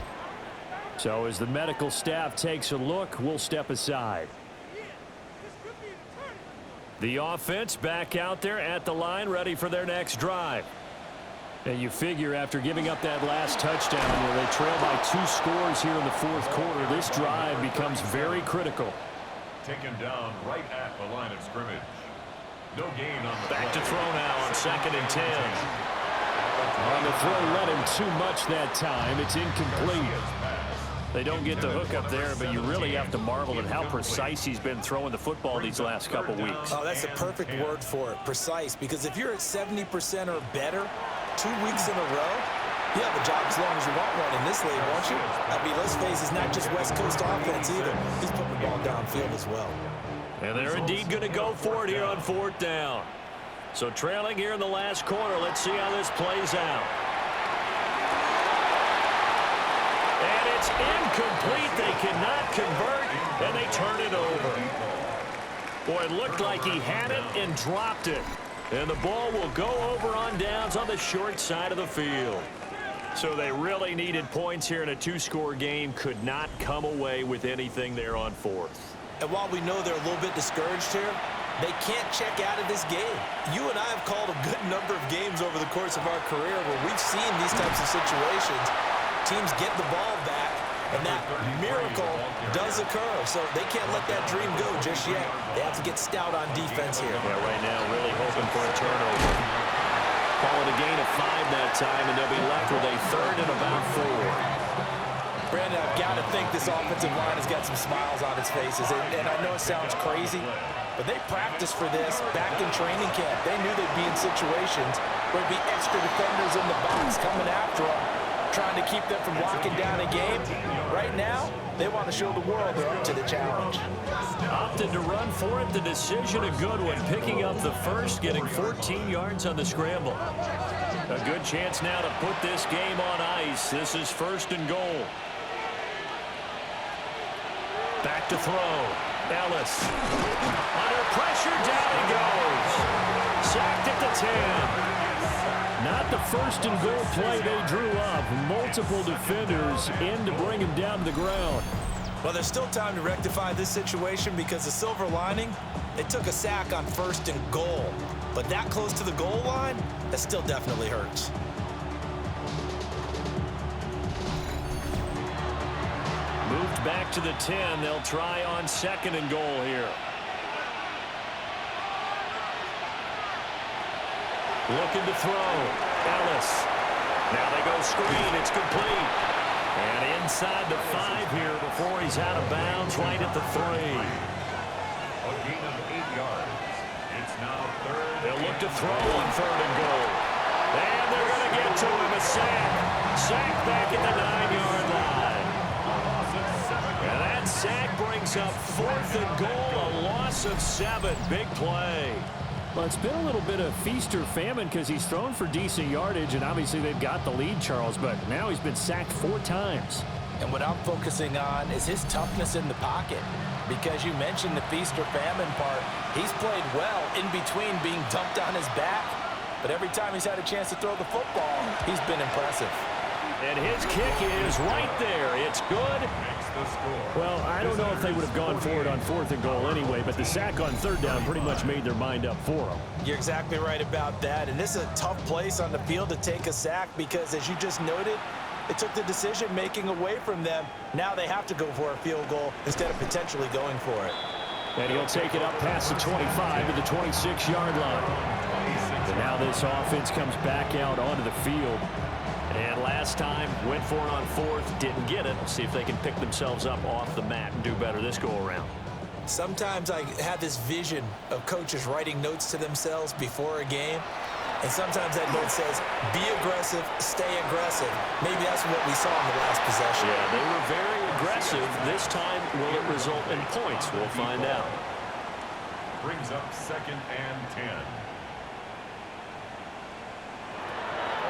So as the medical staff takes a look, we'll step aside. The offense back out there at the line, ready for their next drive. And you figure after giving up that last touchdown where they trail by 2 scores here in the fourth quarter, this drive becomes very critical. Taken down right at the line of scrimmage. No gain on the Back to throw now on 2nd and 10. On the throw, led him too much that time. It's incomplete. They don't get the hook up there, but you really have to marvel at how precise he's been throwing the football these last couple weeks. Oh, that's the perfect word for it, precise. Because if you're at 70% or better 2 weeks in a row, you have a job as long as you want one in this league, won't you? I mean, let's face it, it's not just West Coast offense either. He's putting the ball downfield as well. And they're indeed going to go for it here on 4th down. So trailing here in the last quarter. Let's see how this plays out. And it's incomplete. They cannot convert, and they turn it over. Boy, it looked like he had it and dropped it. And the ball will go over on downs on the short side of the field. So they really needed points here in a 2-score game. Could not come away with anything there on 4th. And while we know they're a little bit discouraged here, they can't check out of this game. You and I have called a good number of games over the course of our career where we've seen these types of situations. Teams get the ball back, and that miracle does occur. So they can't let that dream go just yet. They have to get stout on defense here. Yeah, right now really hoping for a turnover. Call it a gain of 5 that time, and they'll be left with a 3rd and about 4. Brandon, I've got to think this offensive line has got some smiles on its faces. And I know it sounds crazy, but they practiced for this back in training camp. They knew they'd be in situations where there'd be extra defenders in the box coming after them, trying to keep them from locking down a game. Right now, they want to show the world they're up to the challenge. Opted to run for it. The decision a good one. Picking up the first, getting 14 yards on the scramble. A good chance now to put this game on ice. This is 1st and goal. Back to throw. Ellis. Under pressure, down he goes. Sacked at the 10. Not the 1st and goal play they drew up. Multiple defenders in to bring him down to the ground. Well, there's still time to rectify this situation because the silver lining, they took a sack on 1st and goal. But that close to the goal line, that still definitely hurts. Moved back to the 10. They'll try on 2nd and goal here. Looking to throw. Ellis. Now they go screen. It's complete. And inside the 5 here before he's out of bounds right at the 3. A gain of 8 yards. It's now 3rd. They'll look to throw on 3rd and goal. And they're going to get to him. A sack. Sack back at the 9-yard line. And that sack brings up 4th and goal. A loss of 7. Big play. Well, it's been a little bit of feast or famine because he's thrown for decent yardage, and obviously they've got the lead, Charles, but now he's been sacked 4 times. And what I'm focusing on is his toughness in the pocket. Because you mentioned the feast or famine part. He's played well in between being dumped on his back. But every time he's had a chance to throw the football, he's been impressive. And his kick is right there. It's good. Well, I don't know if they would have gone for it on 4th and goal anyway, but the sack on 3rd down pretty much made their mind up for them. You're exactly right about that. And this is a tough place on the field to take a sack because, as you just noted, it took the decision-making away from them. Now they have to go for a field goal instead of potentially going for it. And he'll take it up past the 25 to the 26-yard line. And now this offense comes back out onto the field. And last time, went for it on 4th, didn't get it. See if they can pick themselves up off the mat and do better this go-around. Sometimes I have this vision of coaches writing notes to themselves before a game. And sometimes that note says, be aggressive, stay aggressive. Maybe that's what we saw in the last possession. Yeah, they were very aggressive. This time, will it result in points? We'll find out. Brings up 2nd and 10.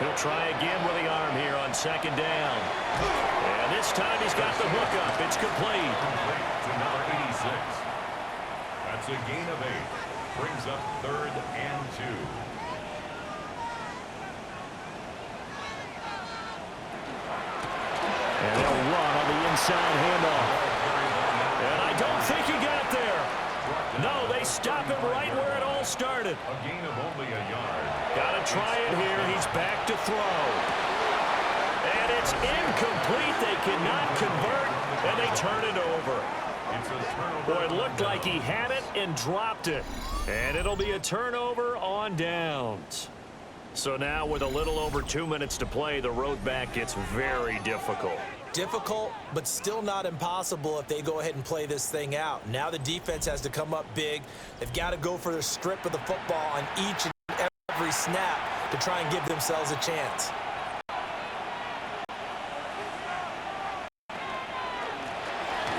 He'll try again with the arm here on 2nd down. And this time he's got the hook up. It's complete. Complete to number 86. That's a gain of 8. Brings up 3rd and 2. And they'll run on the inside handoff. And I don't think he got there. No, they stop him right where it all started. A gain of only a yard. Got to try it here. He's back to throw. And it's incomplete. They cannot convert, and they turn it over. It's a turnover. Boy, it looked like he had it and dropped it. And it'll be a turnover on downs. So now with a little over 2 minutes to play, the road back gets very difficult. Difficult, but still not impossible if they go ahead and play this thing out. Now the defense has to come up big. They've got to go for the strip of the football on each and every snap to try and give themselves a chance.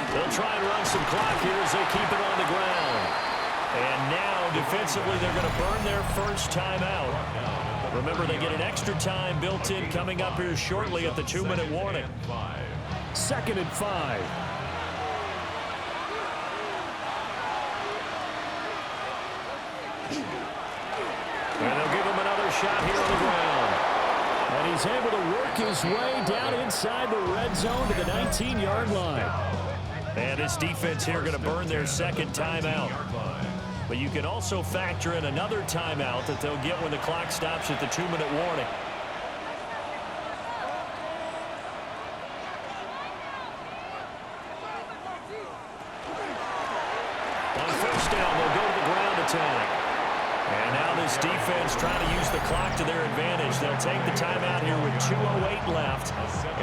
They'll try and run some clock here as they keep it on the ground. And now, defensively, they're going to burn their first timeout. Remember, they get an extra time built in coming up here shortly at the 2-minute warning. 2nd and 5. And they'll give him another shot here on the ground. And he's able to work his way down inside the red zone to the 19-yard line. And this defense here going to burn their second timeout. But you can also factor in another timeout that they'll get when the clock stops at the 2-minute warning. On first down, they'll go to the ground attack. And now this defense trying to use the clock to their advantage. They'll take the timeout here with 2:08 left.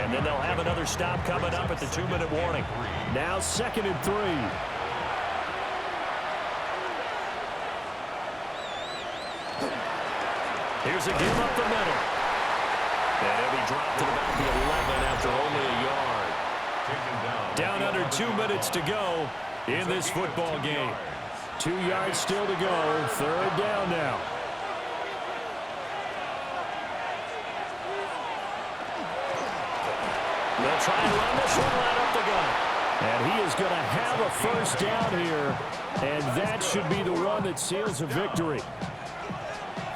And then they'll have another stop coming up at the 2-minute warning. Now 2nd and 3. Here's a give up the middle. And he'll be dropped at about the 11 after only a yard. Down under 2 minutes to go in this football game. 2 yards still to go. 3rd down now. They'll try and run this one right up the gut. And he is going to have a first down here. And that should be the one that seals a victory.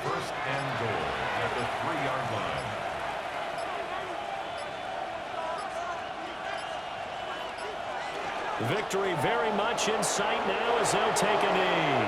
First and goal at the 3-yard line. Victory very much in sight now as they'll take a knee.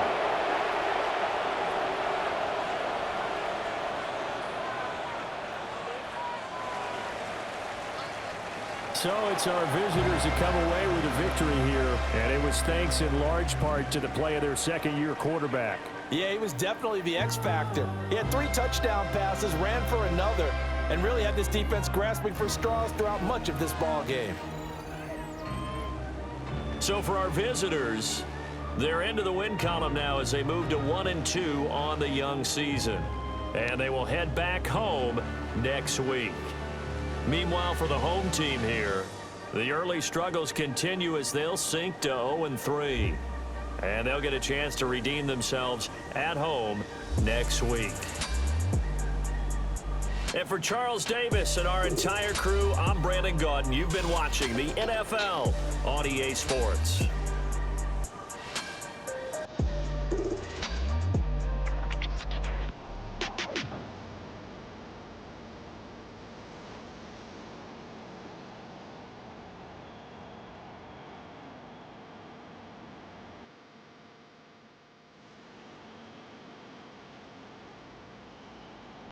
So it's our visitors that come away with a victory here. And it was thanks in large part to the play of their second-year quarterback. Yeah, he was definitely the X factor. He had 3 touchdown passes, ran for another, and really had this defense grasping for straws throughout much of this ball game. So for our visitors, they're into the win column now as they move to 1-2 on the young season. And they will head back home next week. Meanwhile, for the home team here, the early struggles continue as they'll sink to 0-3. And they'll get a chance to redeem themselves at home next week. And for Charles Davis and our entire crew, I'm Brandon Gaudin. You've been watching the NFL on EA Sports.